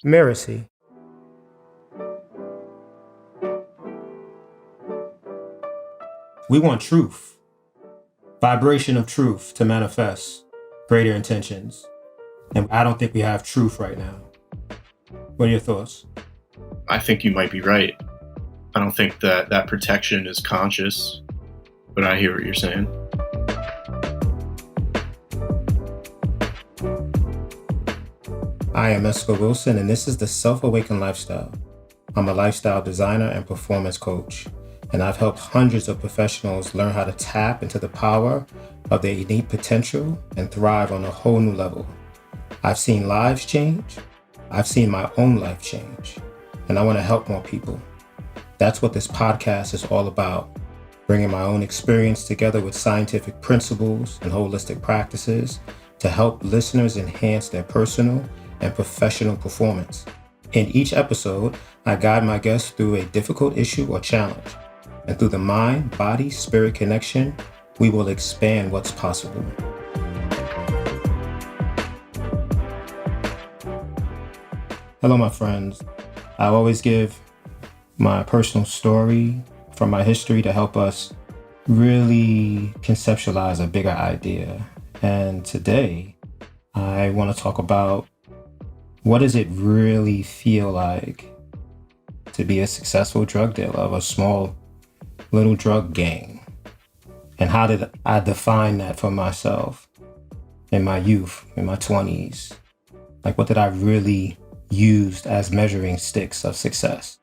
Mirasee. We want truth, vibration of truth to manifest greater intentions. And I don't think we have truth right now. What are your thoughts? I think you might be right. I don't think that protection is conscious, but I hear what you're saying. I am Esco, and this is the Self-Awakened Lifestyle. I'm a lifestyle designer and performance coach, and I've helped hundreds of professionals learn how to tap into the power of their innate potential and thrive on a whole new level. I've seen lives change. I've seen my own life change, and I want to help more people. That's what this podcast is all about, bringing my own experience together with scientific principles and holistic practices to help listeners enhance their personal and professional performance. In each episode, I guide my guests through a difficult issue or challenge, and through the mind, body, spirit connection, we will expand what's possible. Hello, my friends. I always give my personal story from my history to help us really conceptualize a bigger idea. And today, I want to talk about what does it really feel like to be a successful drug dealer of a small little drug gang? And how did I define that for myself in my youth, in my 20s? Like, what did I really use as measuring sticks of success?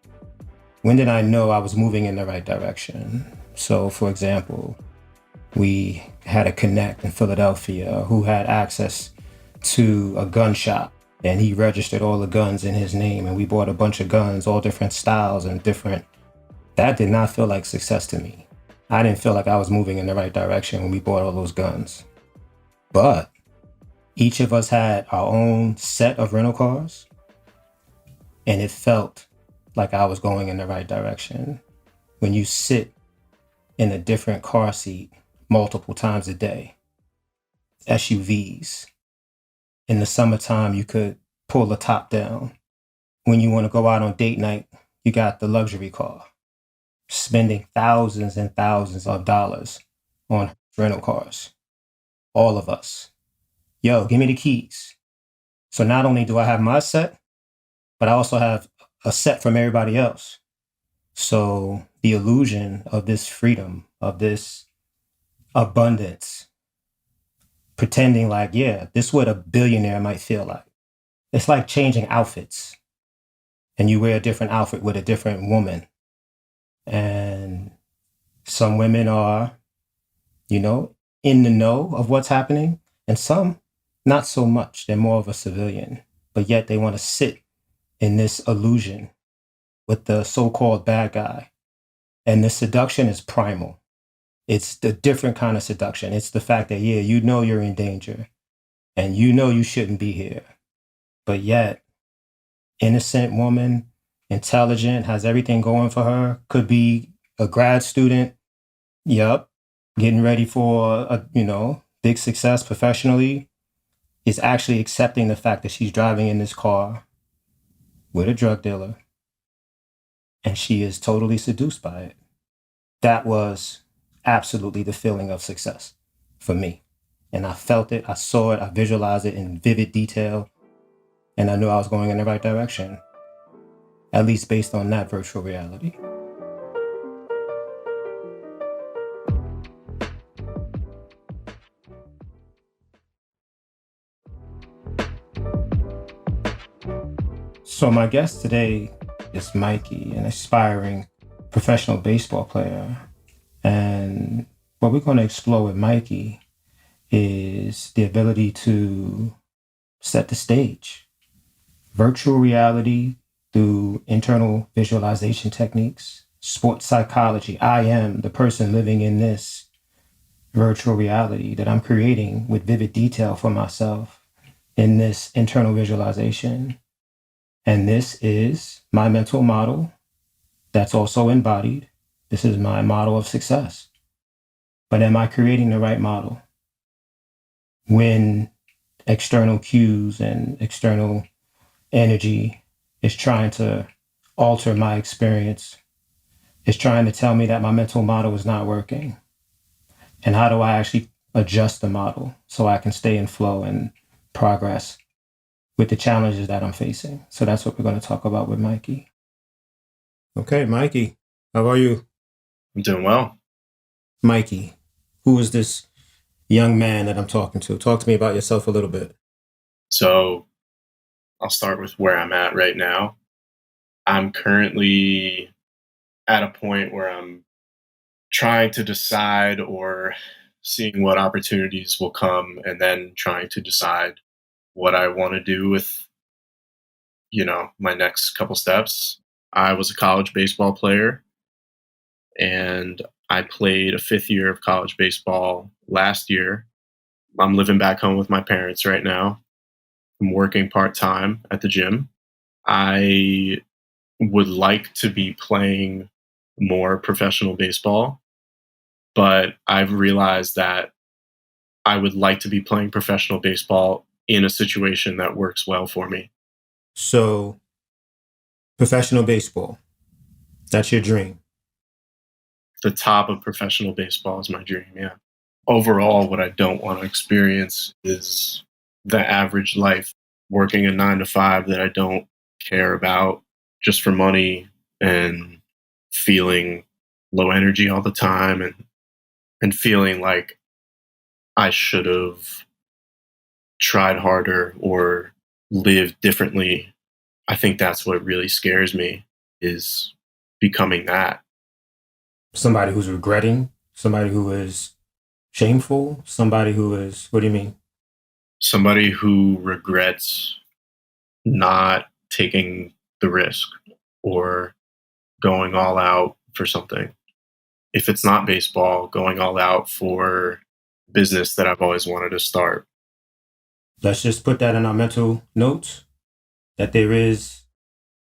When did I know I was moving in the right direction? So, for example, we had a connect in Philadelphia who had access to a gun shop, and he registered all the guns in his name, and we bought a bunch of guns, all different styles and different. That did not feel like success to me. I didn't feel like I was moving in the right direction when we bought all those guns. But each of us had our own set of rental cars, and it felt like I was going in the right direction. When you sit in a different car seat multiple times a day, SUVs. In the summertime, you could pull the top down. When you want to go out on date night, you got the luxury car. Spending thousands and thousands of dollars on rental cars. All of us. Yo, give me the keys. So not only do I have my set, but I also have a set from everybody else. So the illusion of this freedom, of this abundance, pretending like, yeah, this is what a billionaire might feel like. It's like changing outfits, and you wear a different outfit with a different woman. And some women are, in the know of what's happening, and some not so much. They're more of a civilian, but yet they want to sit in this illusion with the so-called bad guy. And the seduction is primal. It's the different kind of seduction. It's the fact that, yeah, you know you're in danger and you know you shouldn't be here. But yet, innocent woman, intelligent, has everything going for her, could be a grad student, getting ready for a, big success professionally, is actually accepting the fact that she's driving in this car with a drug dealer, and she is totally seduced by it. That was absolutely the feeling of success for me. And I felt it, I saw it, I visualized it in vivid detail, and I knew I was going in the right direction, at least based on that virtual reality. So my guest today is Mikey, an aspiring professional baseball player. And what we're going to explore with Mikey is the ability to set the stage. Virtual reality through internal visualization techniques, sports psychology. I am the person living in this virtual reality that I'm creating with vivid detail for myself in this internal visualization. And this is my mental model that's also embodied. This is my model of success. But am I creating the right model? When external cues and external energy is trying to alter my experience. It's trying to tell me that my mental model is not working. And how do I actually adjust the model so I can stay in flow and progress with the challenges that I'm facing? So that's what we're going to talk about with Mikey. Okay, Mikey, how are you? I'm doing well. Mikey, who is this young man that I'm talking to? Talk to me about yourself a little bit. So I'll start with where I'm at right now. I'm currently at a point where I'm trying to decide or seeing what opportunities will come and then trying to decide what I want to do with, my next couple steps. I was a college baseball player and I played a fifth year of college baseball last year. I'm living back home with my parents right now. I'm working part-time at the gym. I would like to be playing more professional baseball, but I've realized that I would like to be playing professional baseball in a situation that works well for me. So, professional baseball, that's your dream. The top of professional baseball is my dream, yeah. Overall, what I don't want to experience is the average life, working a 9 to 5 that I don't care about just for money and feeling low energy all the time and feeling like I should have tried harder or lived differently. I think that's what really scares me, is becoming that. Somebody who's regretting, somebody who is shameful, somebody who is, what do you mean? Somebody who regrets not taking the risk or going all out for something. If it's not baseball, going all out for business that I've always wanted to start. Let's just put that in our mental notes, that there is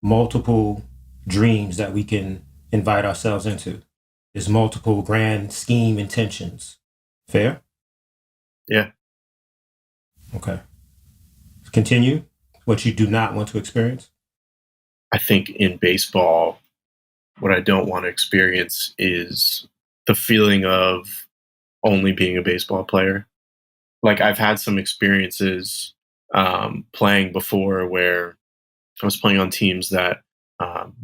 multiple dreams that we can invite ourselves into. There's multiple grand scheme intentions. Fair? Yeah. Okay. Continue. What you do not want to experience? I think in baseball, what I don't want to experience is the feeling of only being a baseball player. Like, I've had some experiences playing before where I was playing on teams that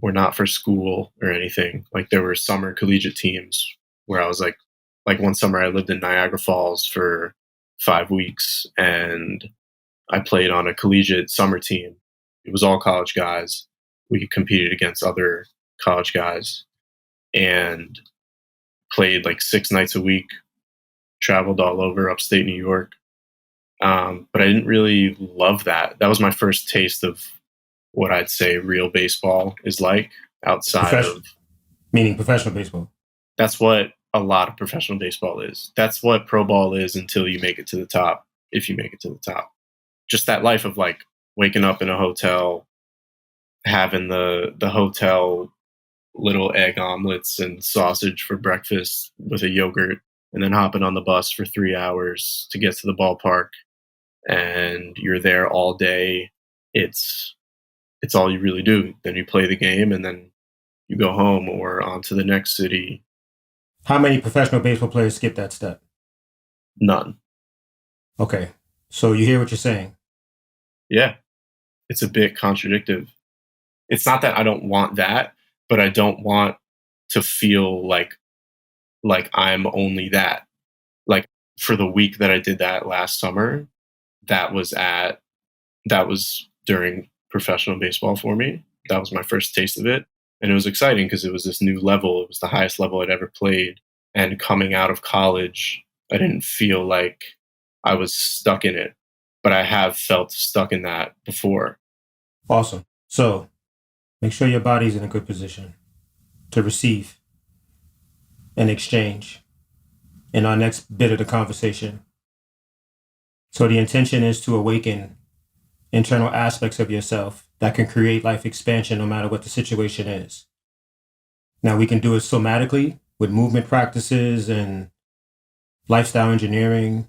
were not for school or anything. Like, there were summer collegiate teams where I was like one summer I lived in Niagara Falls for 5 weeks and I played on a collegiate summer team. It was all college guys. We competed against other college guys and played like 6 nights a week, traveled all over upstate New York. But I didn't really love that. That was my first taste of what I'd say real baseball is like outside of. Meaning professional baseball. That's what a lot of professional baseball is. That's what pro ball is until you make it to the top, if you make it to the top. Just that life of like waking up in a hotel, having the hotel little egg omelets and sausage for breakfast with a yogurt, and then hopping on the bus for 3 hours to get to the ballpark, and you're there all day. It's all you really do. Then you play the game and then you go home or on to the next city. How many professional baseball players skip that step? None. Okay. So you hear what you're saying? Yeah. It's a bit contradictive. It's not that I don't want that, but I don't want to feel like I'm only that. Like, for the week that I did that last summer, that was during professional baseball for me. That was my first taste of it. And it was exciting because it was this new level. It was the highest level I'd ever played. And coming out of college, I didn't feel like I was stuck in it, but I have felt stuck in that before. Awesome. So make sure your body's in a good position to receive and exchange in our next bit of the conversation. So the intention is to awaken internal aspects of yourself that can create life expansion no matter what the situation is. Now, we can do it somatically with movement practices and lifestyle engineering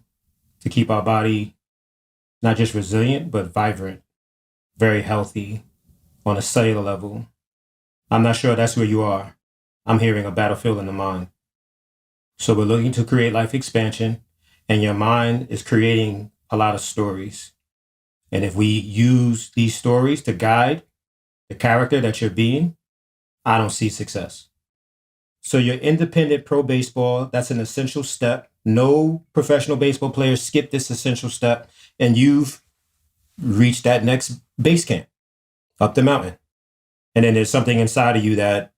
to keep our body not just resilient, but vibrant, very healthy, on a cellular level. I'm not sure that's where you are. I'm hearing a battlefield in the mind. So we're looking to create life expansion, and your mind is creating a lot of stories. And if we use these stories to guide the character that you're being, I don't see success. So you're independent pro baseball. That's an essential step. No professional baseball players skip this essential step, and you've reached that next base camp up the mountain. And then there's something inside of you that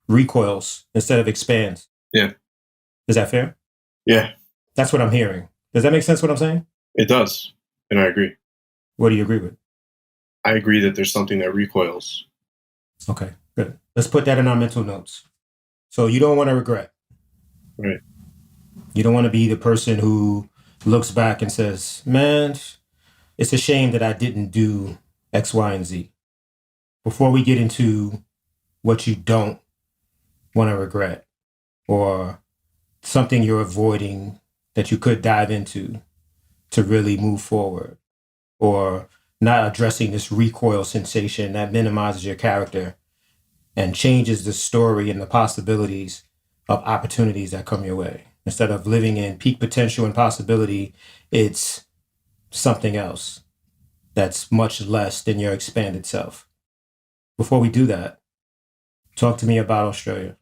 recoils instead of expands. Yeah. Is that fair? Yeah. That's what I'm hearing. Does that make sense what I'm saying? It does. And I agree. What do you agree with? I agree that there's something that recoils. Okay, good. Let's put that in our mental notes. So you don't want to regret. Right. You don't want to be the person who looks back and says, man, it's a shame that I didn't do X, Y, and Z. Before we get into what you don't want to regret or something you're avoiding that you could dive into to really move forward, or not addressing this recoil sensation that minimizes your character and changes the story and the possibilities of opportunities that come your way. Instead of living in peak potential and possibility, it's something else that's much less than your expanded self. Before we do that, talk to me about Australia.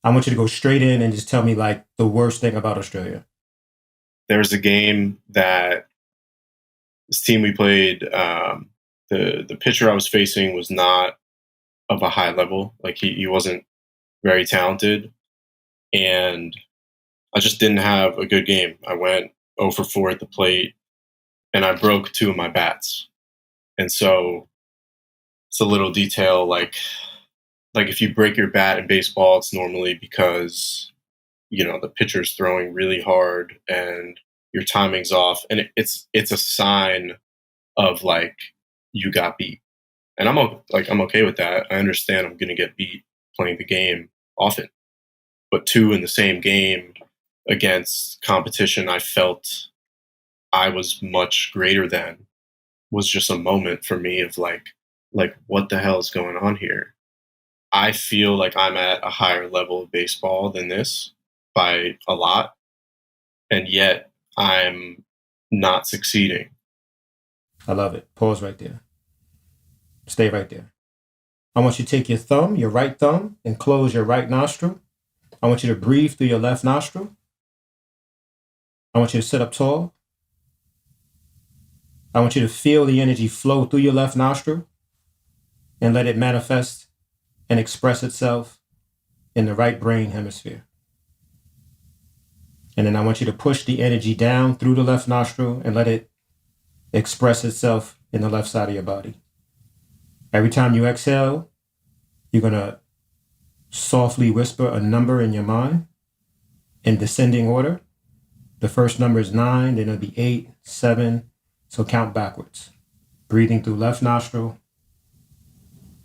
I want you to go straight in and just tell me like the worst thing about Australia. There's a game that this team we played, the pitcher I was facing was not of a high level. Like he wasn't very talented, and I just didn't have a good game. I went 0 for 4 at the plate, and I broke 2 of my bats. And so it's a little detail like if you break your bat in baseball, it's normally because the pitcher's throwing really hard and your timing's off, and it's a sign of like you got beat. And I'm okay with that. I understand I'm going to get beat playing the game often, but 2 in the same game against competition I felt I was much greater than was just a moment for me of like what the hell is going on here? I feel like I'm at a higher level of baseball than this by a lot, and yet I'm not succeeding. I love it. Pause right there. Stay right there. I want you to take your right thumb, and close your right nostril. I want you to breathe through your left nostril. I want you to sit up tall. I want you to feel the energy flow through your left nostril and let it manifest and express itself in the right brain hemisphere. And then I want you to push the energy down through the left nostril and let it express itself in the left side of your body. Every time you exhale, you're going to softly whisper a number in your mind in descending order. The first number is 9, then it'll be 8, 7. So count backwards. Breathing through left nostril,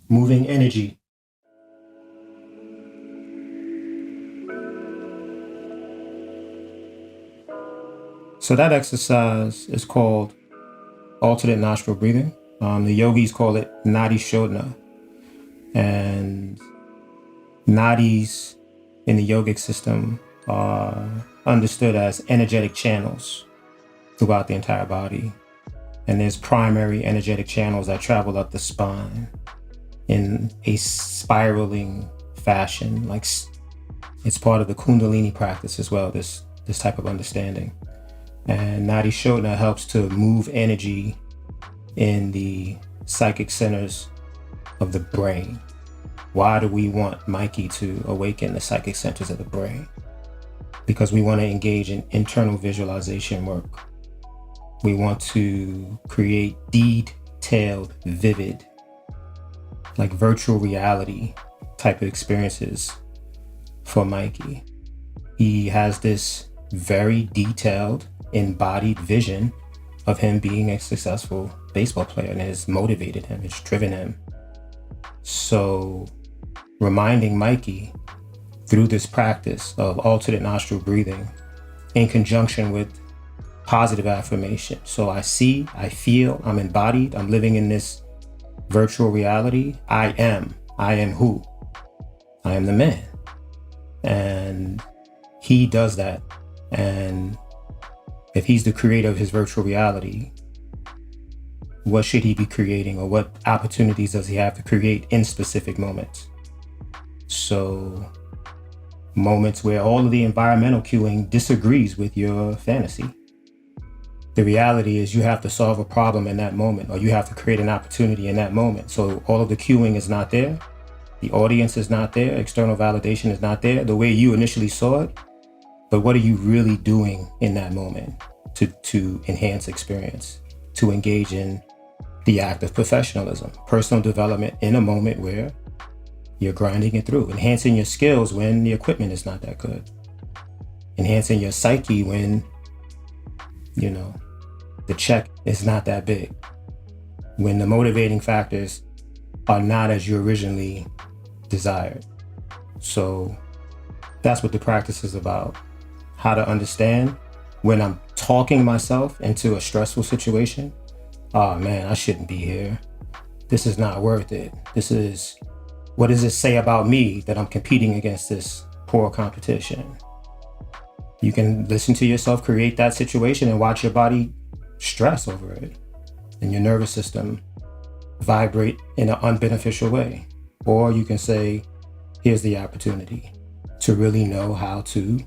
moving energy. So that exercise is called alternate nostril breathing. The yogis call it nadi shodhana. And nadis in the yogic system are understood as energetic channels throughout the entire body. And there's primary energetic channels that travel up the spine in a spiraling fashion. Like it's part of the Kundalini practice as well, this type of understanding. And Nadi Shodhana helps to move energy in the psychic centers of the brain. Why do we want Mikey to awaken the psychic centers of the brain? Because we want to engage in internal visualization work. We want to create detailed, vivid, like virtual reality type of experiences for Mikey. He has this very detailed, embodied vision of him being a successful baseball player, and it has motivated him, it's driven him. So reminding Mikey through this practice of alternate nostril breathing in conjunction with positive affirmation. So I see, I feel, I'm embodied, I'm living in this virtual reality, I am who? I am the man. And he does that. And if he's the creator of his virtual reality, what should he be creating, or what opportunities does he have to create in specific moments? So moments where all of the environmental cueing disagrees with your fantasy. The reality is you have to solve a problem in that moment, or you have to create an opportunity in that moment. So all of the cueing is not there. The audience is not there. External validation is not there the way you initially saw it. But what are you really doing in that moment to enhance experience, to engage in the act of professionalism, personal development in a moment where you're grinding it through, enhancing your skills when the equipment is not that good, enhancing your psyche when, the check is not that big, when the motivating factors are not as you originally desired. So that's what the practice is about. How to understand when I'm talking myself into a stressful situation. Oh man, I shouldn't be here. This is not worth it. What does it say about me that I'm competing against this poor competition? You can listen to yourself create that situation and watch your body stress over it and your nervous system vibrate in an unbeneficial way. Or you can say, here's the opportunity to really know how to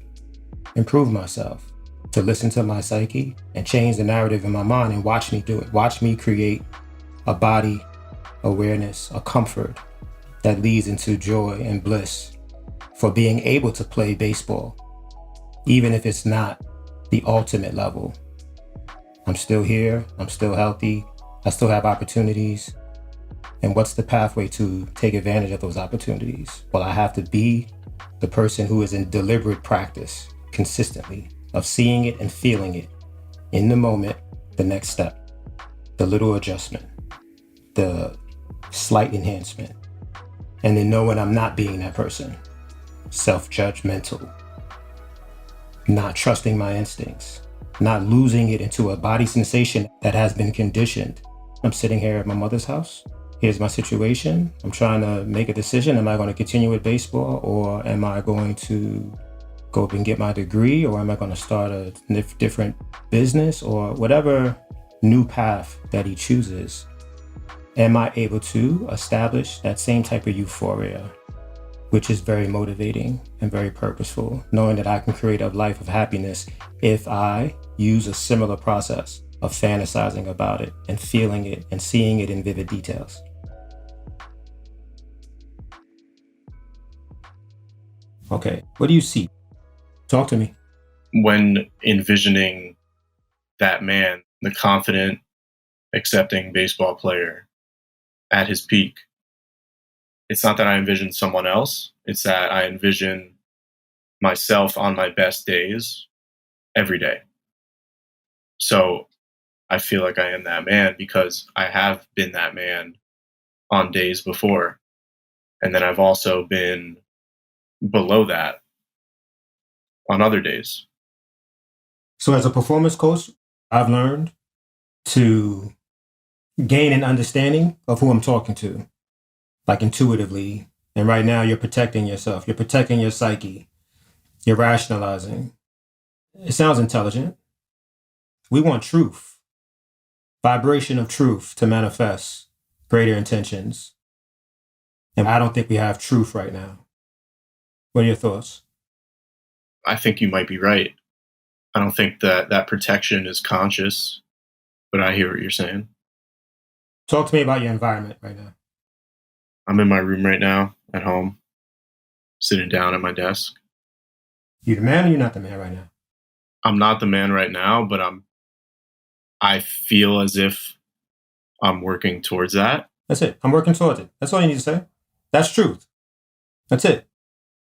improve myself, to listen to my psyche and change the narrative in my mind and watch me do it. Watch me create a body awareness, a comfort that leads into joy and bliss for being able to play baseball, even if it's not the ultimate level. I'm still here, I'm still healthy, I still have opportunities. And what's the pathway to take advantage of those opportunities? Well, I have to be the person who is in deliberate practice consistently of seeing it and feeling it in the moment, the next step, the little adjustment, the slight enhancement. And then know when I'm not being that person, self-judgmental, not trusting my instincts, not losing it into a body sensation that has been conditioned. I'm sitting here at my mother's house. Here's my situation. I'm trying to make a decision. Am I going to continue with baseball, or am I going to go up and get my degree, or am I going to start a different business, or whatever new path that he chooses? Am I able to establish that same type of euphoria, which is very motivating and very purposeful, knowing that I can create a life of happiness if I use a similar process of fantasizing about it and feeling it and seeing it in vivid details? Okay, what do you see? Talk to me. When envisioning that man, the confident, accepting baseball player at his peak, it's not that I envision someone else. It's that I envision myself on my best days every day. So I feel like I am that man because I have been that man on days before. And then I've also been below that on other days. So as a performance coach, I've learned to gain an understanding of who I'm talking to, like intuitively. And right now you're protecting yourself. You're protecting your psyche. You're rationalizing. It sounds intelligent. We want truth, vibration of truth to manifest greater intentions. And I don't think we have truth right now. What are your thoughts? I think you might be right. I don't think that protection is conscious, but I hear what you're saying. Talk to me about your environment right now. I'm in my room right now at home, sitting down at my desk. You the man or you're not the man right now? I'm not the man right now, but I feel as if I'm working towards that. That's it. I'm working towards it. That's all you need to say. That's truth. That's it.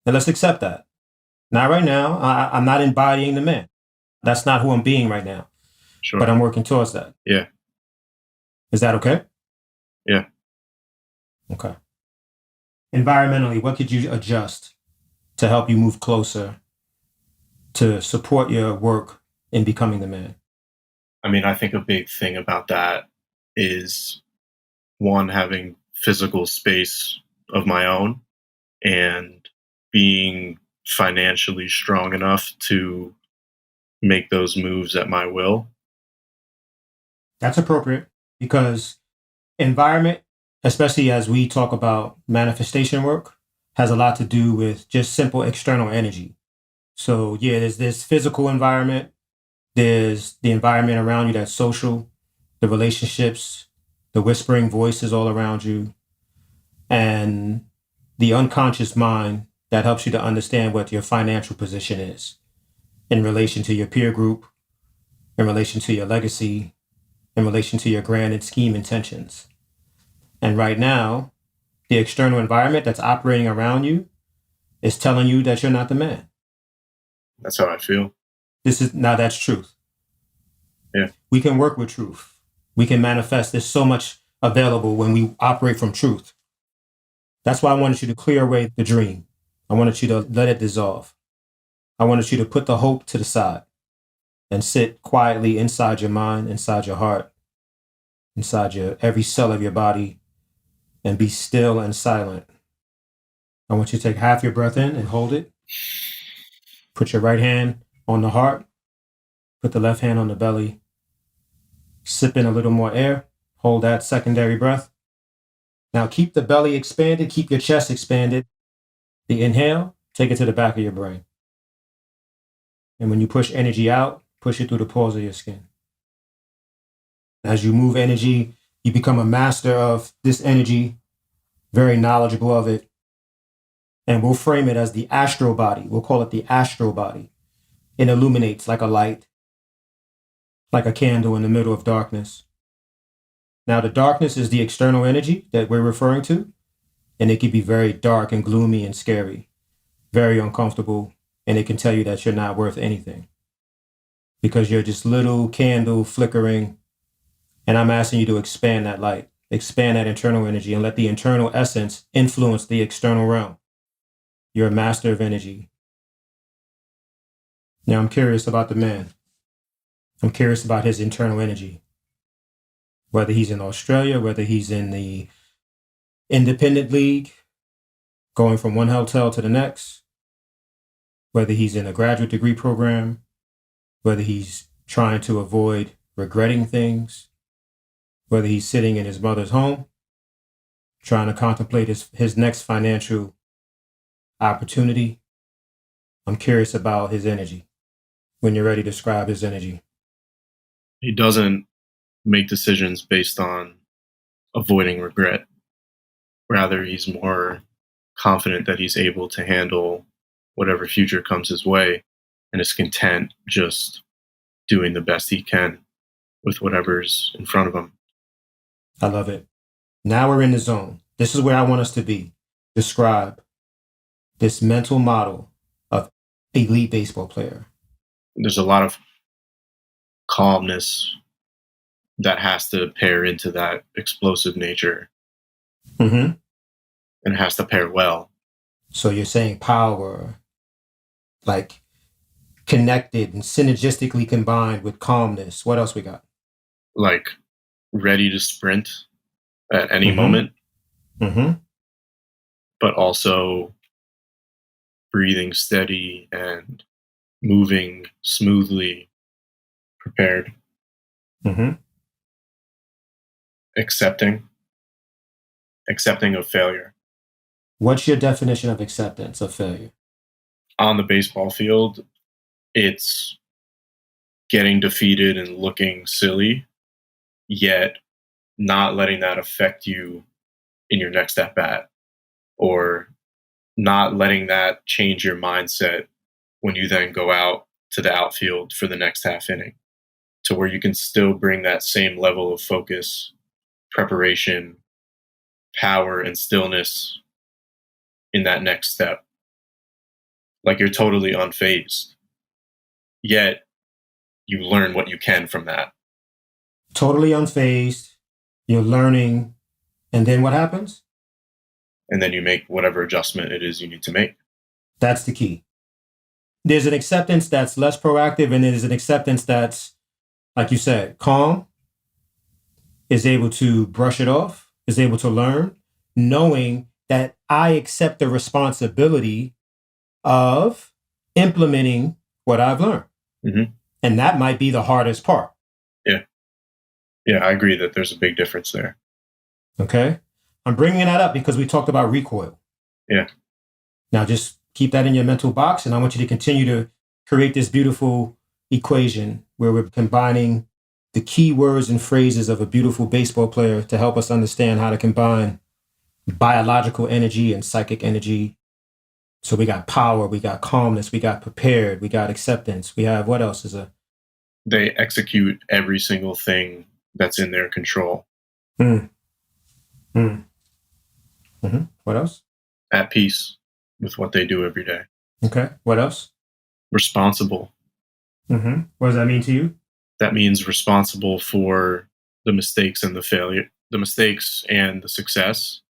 And let's accept that. Not right now. I'm not embodying the man. That's not who I'm being right now. Sure. But I'm working towards that. Yeah. Is that okay? Yeah. Okay. Environmentally, what could you adjust to help you move closer to support your work in becoming the man? I mean, I think a big thing about that is one, having physical space of my own, and being financially strong enough to make those moves at my will. That's appropriate because environment, especially as we talk about manifestation work, has a lot to do with just simple external energy. So yeah, there's this physical environment, there's the environment around you that's social, the relationships, the whispering voices all around you, and the unconscious mind that helps you to understand what your financial position is in relation to your peer group, in relation to your legacy, in relation to your grand and scheme intentions. And right now, the external environment that's operating around you is telling you that you're not the man. That's how I feel. That's truth. Yeah. We can work with truth. We can manifest. There's so much available when we operate from truth. That's why I wanted you to clear away the dream. I wanted you to let it dissolve. I wanted you to put the hope to the side and sit quietly inside your mind, inside your heart, inside your every cell of your body, and be still and silent. I want you to take half your breath in and hold it. Put your right hand on the heart. Put the left hand on the belly. Sip in a little more air. Hold that secondary breath. Now keep the belly expanded. Keep your chest expanded. The inhale, take it to the back of your brain. And when you push energy out, push it through the pores of your skin. As you move energy, you become a master of this energy, very knowledgeable of it. And we'll frame it as the astral body. We'll call it the astral body. It illuminates like a light, like a candle in the middle of darkness. Now, the darkness is the external energy that we're referring to, and it can be very dark and gloomy and scary, very uncomfortable, and it can tell you that you're not worth anything because you're just little candle flickering. And I'm asking you to expand that light, expand that internal energy, and let the internal essence influence the external realm. You're a master of energy. Now, I'm curious about the man. I'm curious about his internal energy. Whether he's in Australia, whether he's in the independent league, going from one hotel to the next, whether he's in a graduate degree program, whether he's trying to avoid regretting things, whether he's sitting in his mother's home, trying to contemplate his next financial opportunity. I'm curious about his energy. When you're ready, describe his energy. He doesn't make decisions based on avoiding regret. Rather, he's more confident that he's able to handle whatever future comes his way and is content just doing the best he can with whatever's in front of him. I love it. Now we're in the zone. This is where I want us to be. Describe this mental model of elite baseball player. There's a lot of calmness that has to pair into that explosive nature. Mm-hmm. And it has to pair well. So you're saying power, like connected and synergistically combined with calmness. What else we got? Like ready to sprint at any Mm-hmm. moment. Mm-hmm. But also breathing steady and moving smoothly, prepared. Mm-hmm. Accepting of failure. What's your definition of acceptance of failure? On the baseball field, it's getting defeated and looking silly, yet not letting that affect you in your next at bat, or not letting that change your mindset when you then go out to the outfield for the next half inning, to where you can still bring that same level of focus, preparation, power, and stillness in that next step. Like you're totally unfazed, yet you learn what you can from that. Totally unfazed. You're learning. And then what happens? And then you make whatever adjustment it is you need to make. That's the key. There's an acceptance that's less proactive, and there's an acceptance that's, like you said, calm, is able to brush it off, is able to learn, knowing that I accept the responsibility of implementing what I've learned. Mm-hmm. And that might be the hardest part. Yeah. Yeah, I agree that there's a big difference there. Okay. I'm bringing that up because we talked about recoil. Yeah. Now just keep that in your mental box, and I want you to continue to create this beautiful equation where we're combining the key words and phrases of a beautiful baseball player to help us understand how to combine biological energy and psychic energy. So we got power, we got calmness, we got prepared, we got acceptance. We have, what else is a... They execute every single thing that's in their control. Mm-hmm. What else? At peace with what they do every day. Okay. What else? Responsible. Mm-hmm. What does that mean to you? That means responsible for the mistakes and the failure, the mistakes and the success.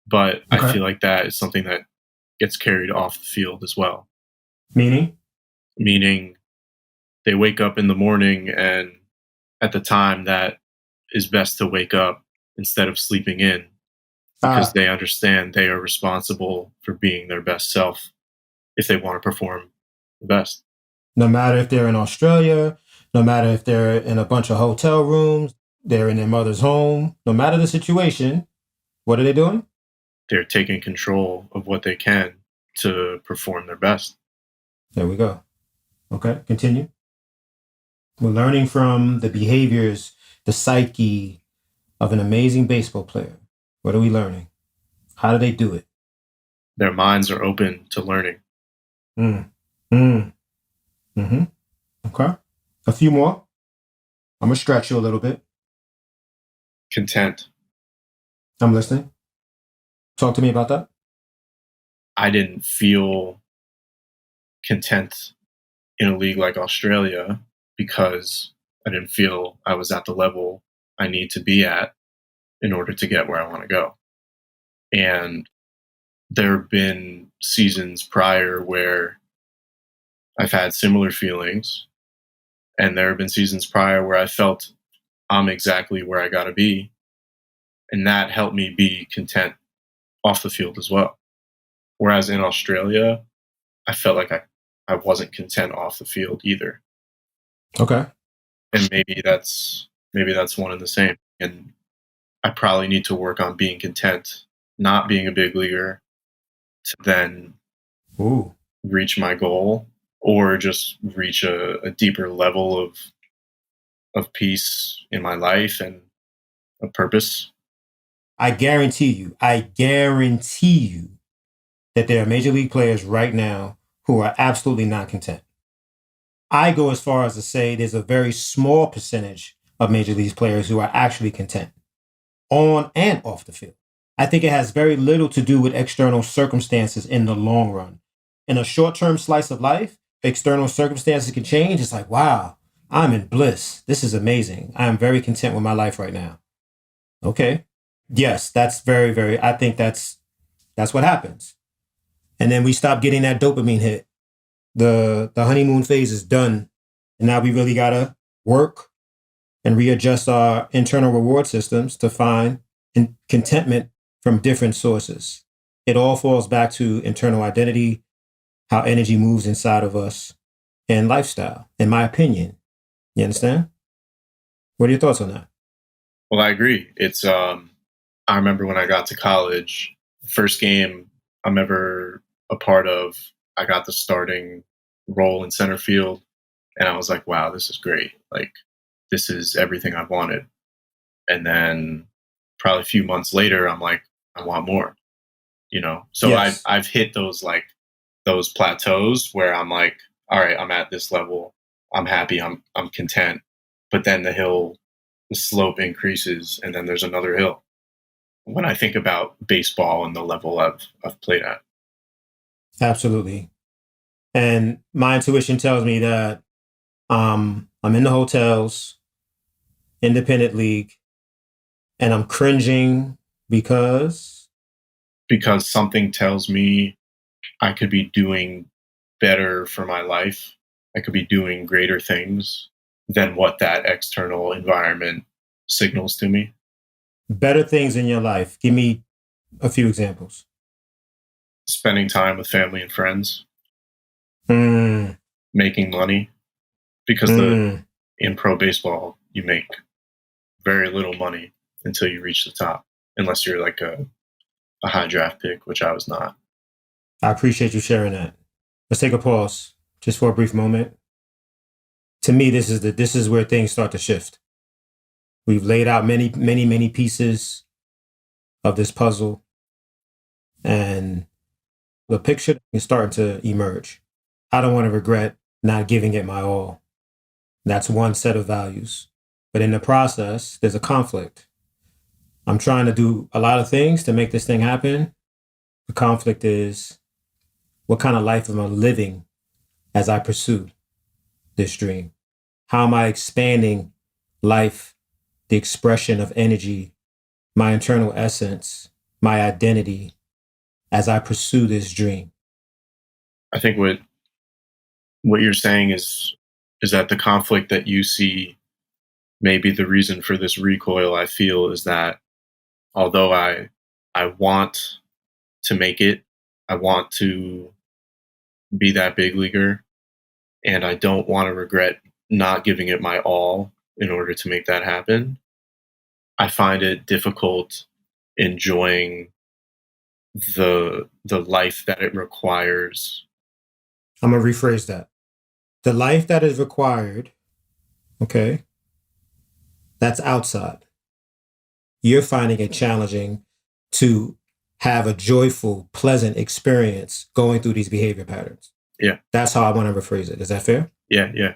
But Okay. I feel like that is something that gets carried off the field as well. Meaning they wake up in the morning, and at the time that is best to wake up instead of sleeping in, because they understand they are responsible for being their best self if they want to perform the best. No matter if they're in Australia, no matter if they're in a bunch of hotel rooms, they're in their mother's home, no matter the situation, what are they doing? They're taking control of what they can to perform their best. There we go. Okay, continue. We're learning from the behaviors, the psyche of an amazing baseball player. What are we learning? How do they do it? Their minds are open to learning. Okay. A few more. I'm going to stretch you a little bit. Content. I'm listening. Talk to me about that. I didn't feel content in a league like Australia because I didn't feel I was at the level I need to be at in order to get where I want to go. And there have been seasons prior where I've had similar feelings. And there have been seasons prior where I felt I'm exactly where I got to be. And that helped me be content off the field as well. Whereas in Australia, I felt like I wasn't content off the field either. Okay. And maybe that's one and the same. And I probably need to work on being content, not being a big leaguer, to then reach my goal or just reach a deeper level of peace in my life and a purpose. I guarantee you that there are major league players right now who are absolutely not content. I go as far as to say there's a very small percentage of major league players who are actually content on and off the field. I think it has very little to do with external circumstances in the long run. In a short-term slice of life, external circumstances can change. It's like, wow, I'm in bliss. This is amazing. I am very content with my life right now. Okay. Yes, that's very, very, I think that's what happens. And then we stop getting that dopamine hit. The honeymoon phase is done. And now we really got to work and readjust our internal reward systems to find contentment from different sources. It all falls back to internal identity, how energy moves inside of us, and lifestyle, in my opinion. You understand? What are your thoughts on that? Well, I agree. It's, I remember when I got to college, first game I'm ever a part of, I got the starting role in center field. And I was like, wow, this is great. Like, this is everything I wanted. And then probably a few months later, I'm like, I want more, So yes. I've hit those plateaus where I'm like, all right, I'm at this level. I'm happy. I'm content. But then the slope increases, and then there's another hill. When I think about baseball and the level I've played at. Absolutely. And my intuition tells me that I'm in the hotels, independent league, and I'm cringing because something tells me I could be doing better for my life. I could be doing greater things than what that external environment signals to me. Better things in your life. Give me a few examples. Spending time with family and friends, Mm, making money, because mm. in pro baseball you make very little money until you reach the top, unless you're like a high draft pick, which I was not. I appreciate you sharing that. Let's take a pause just for a brief moment. To me, this is where things start to shift. We've laid out many pieces of this puzzle, and the picture is starting to emerge. I don't want to regret not giving it my all. That's one set of values. But in the process, there's a conflict. I'm trying to do a lot of things to make this thing happen. The conflict is, what kind of life am I living as I pursue this dream? How am I expanding life, the expression of energy, my internal essence, my identity as I pursue this dream? I think what you're saying is that the conflict that you see, maybe the reason for this recoil I feel, is that although I want to make it, I want to be that big leaguer, and I don't want to regret not giving it my all in order to make that happen. I find it difficult enjoying the life that it requires. I'm going to rephrase that. The life that is required, okay, that's outside. You're finding it challenging to have a joyful, pleasant experience going through these behavior patterns. Yeah. That's how I want to rephrase it. Is that fair? Yeah.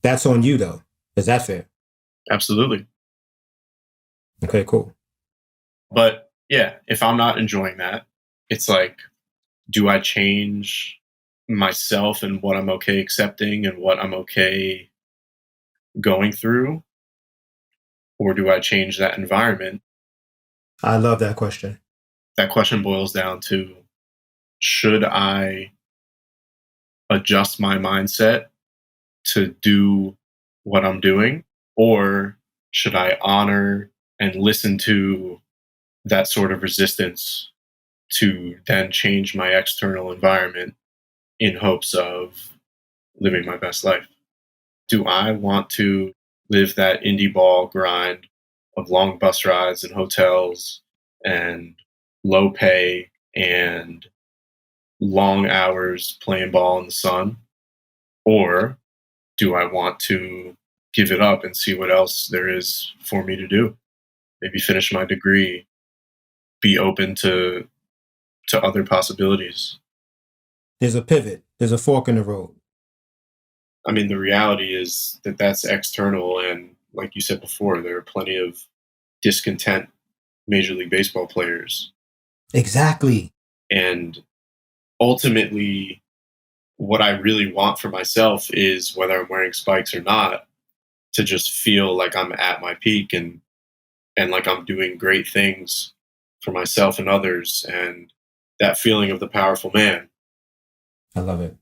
That's on you, though. Is that fair? Absolutely. Okay, cool. But yeah, if I'm not enjoying that, it's like, do I change myself and what I'm okay accepting and what I'm okay going through? Or do I change that environment? I love that question. That question boils down to, should I adjust my mindset to do what I'm doing? Or should I honor and listen to that sort of resistance to then change my external environment in hopes of living my best life? Do I want to live that indie ball grind of long bus rides and hotels and low pay and long hours playing ball in the sun? Or do I want to give it up and see what else there is for me to do? Maybe finish my degree, be open to other possibilities. There's a pivot. There's a fork in the road. I mean, the reality is that that's external. And like you said before, there are plenty of discontent Major League Baseball players. Exactly. And ultimately, what I really want for myself is, whether I'm wearing spikes or not, to just feel like I'm at my peak and like I'm doing great things for myself and others, and that feeling of the powerful man. I love it.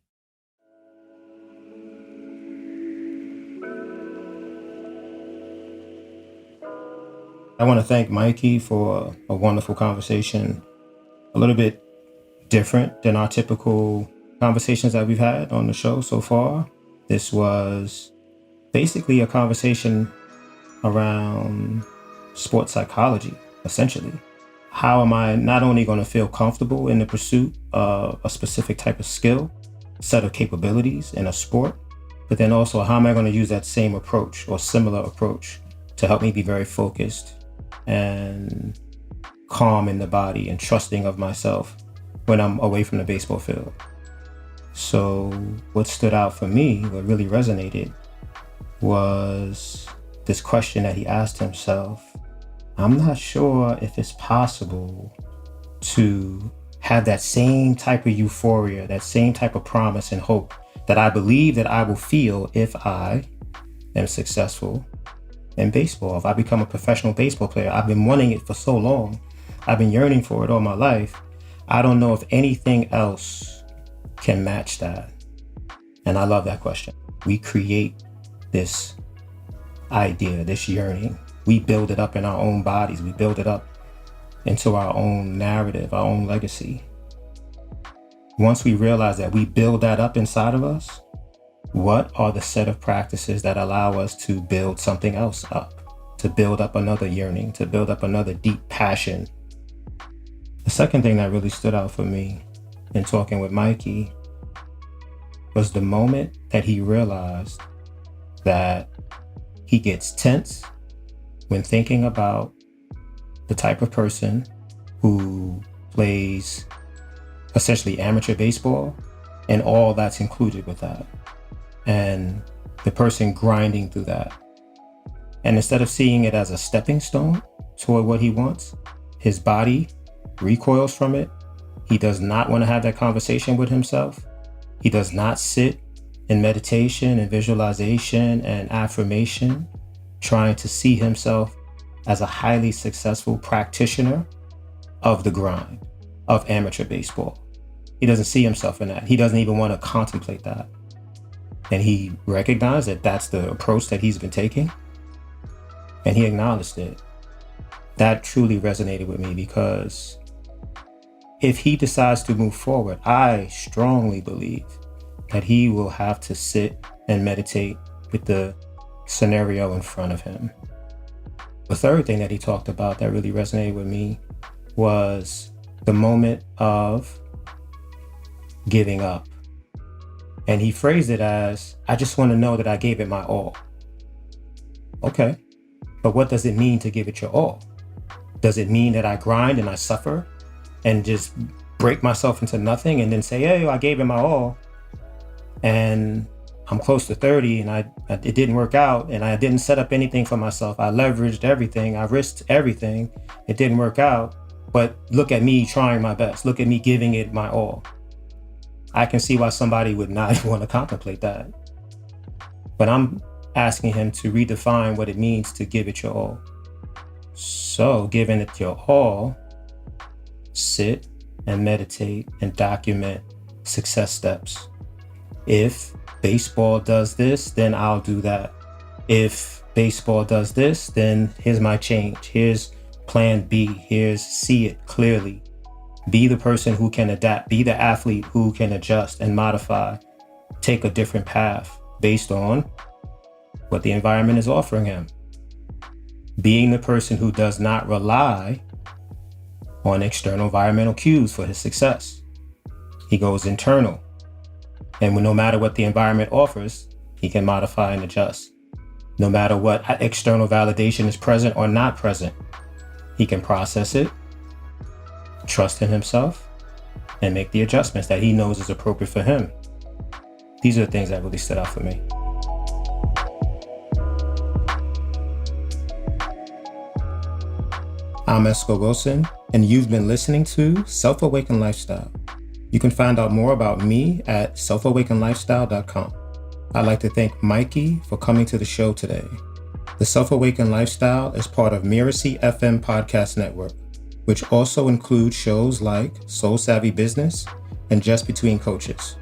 I want to thank Mikey for a wonderful conversation, a little bit different than our typical conversations that we've had on the show so far. This was basically a conversation around sports psychology, essentially. How am I not only going to feel comfortable in the pursuit of a specific type of skill, set of capabilities in a sport, but then also how am I going to use that same approach or similar approach to help me be very focused and calm in the body and trusting of myself when I'm away from the baseball field. So what stood out for me, what really resonated, was this question that he asked himself. I'm not sure if it's possible to have that same type of euphoria, that same type of promise and hope that I believe that I will feel if I am successful in baseball, if I become a professional baseball player. I've been wanting it for so long. I've been yearning for it all my life. I don't know if anything else can match that. And I love that question. We create this idea, this yearning, we build it up in our own bodies. We build it up into our own narrative, our own legacy. Once we realize that we build that up inside of us, what are the set of practices that allow us to build something else up, to build up another yearning, to build up another deep passion? The second thing that really stood out for me in talking with Mikey was the moment that he realized that he gets tense when thinking about the type of person who plays essentially amateur baseball and all that's included with that, and the person grinding through that. And instead of seeing it as a stepping stone toward what he wants, his body recoils from it. He does not want to have that conversation with himself. He does not sit in meditation and visualization and affirmation, trying to see himself as a highly successful practitioner of the grind, of amateur baseball. He doesn't see himself in that. He doesn't even want to contemplate that. And he recognized that that's the approach that he's been taking, and he acknowledged it. That truly resonated with me, because if he decides to move forward, I strongly believe that he will have to sit and meditate with the scenario in front of him. The third thing that he talked about that really resonated with me was the moment of giving up. And he phrased it as, I just want to know that I gave it my all. Okay, but what does it mean to give it your all? Does it mean that I grind and I suffer and just break myself into nothing and then say, hey, I gave it my all, and I'm close to 30 and it didn't work out, and I didn't set up anything for myself. I leveraged everything. I risked everything. It didn't work out. But look at me trying my best. Look at me giving it my all. I can see why somebody would not want to contemplate that. But I'm asking him to redefine what it means to give it your all. So, giving it your all, sit and meditate and document success steps. If baseball does this, then I'll do that. If baseball does this, then here's my change. Here's plan B. Here's see it clearly. Be the person who can adapt. Be the athlete who can adjust and modify. Take a different path based on what the environment is offering him. Being the person who does not rely on external environmental cues for his success. He goes internal. And no matter what the environment offers, he can modify and adjust. No matter what external validation is present or not present, he can process it, trust in himself, and make the adjustments that he knows is appropriate for him. These are the things that really stood out for me. I'm Esco Wilson, and you've been listening to Self-Awakened Lifestyle. You can find out more about me at selfawakenedlifestyle.com. I'd like to thank Mikey for coming to the show today. The Self-Awakened Lifestyle is part of Mirasee FM Podcast Network, which also includes shows like Soul Savvy Business and Just Between Coaches.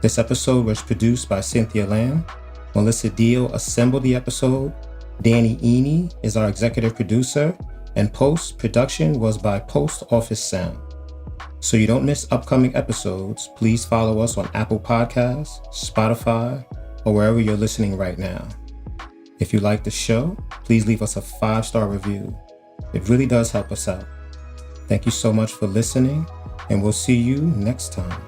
This episode was produced by Cynthia Lamb. Melissa Deal assembled the episode. Danny Eni is our executive producer, and post-production was by Post Office Sound. So you don't miss upcoming episodes, please follow us on Apple Podcasts, Spotify, or wherever you're listening right now. If you like the show, please leave us a 5-star review. It really does help us out. Thank you so much for listening, and we'll see you next time.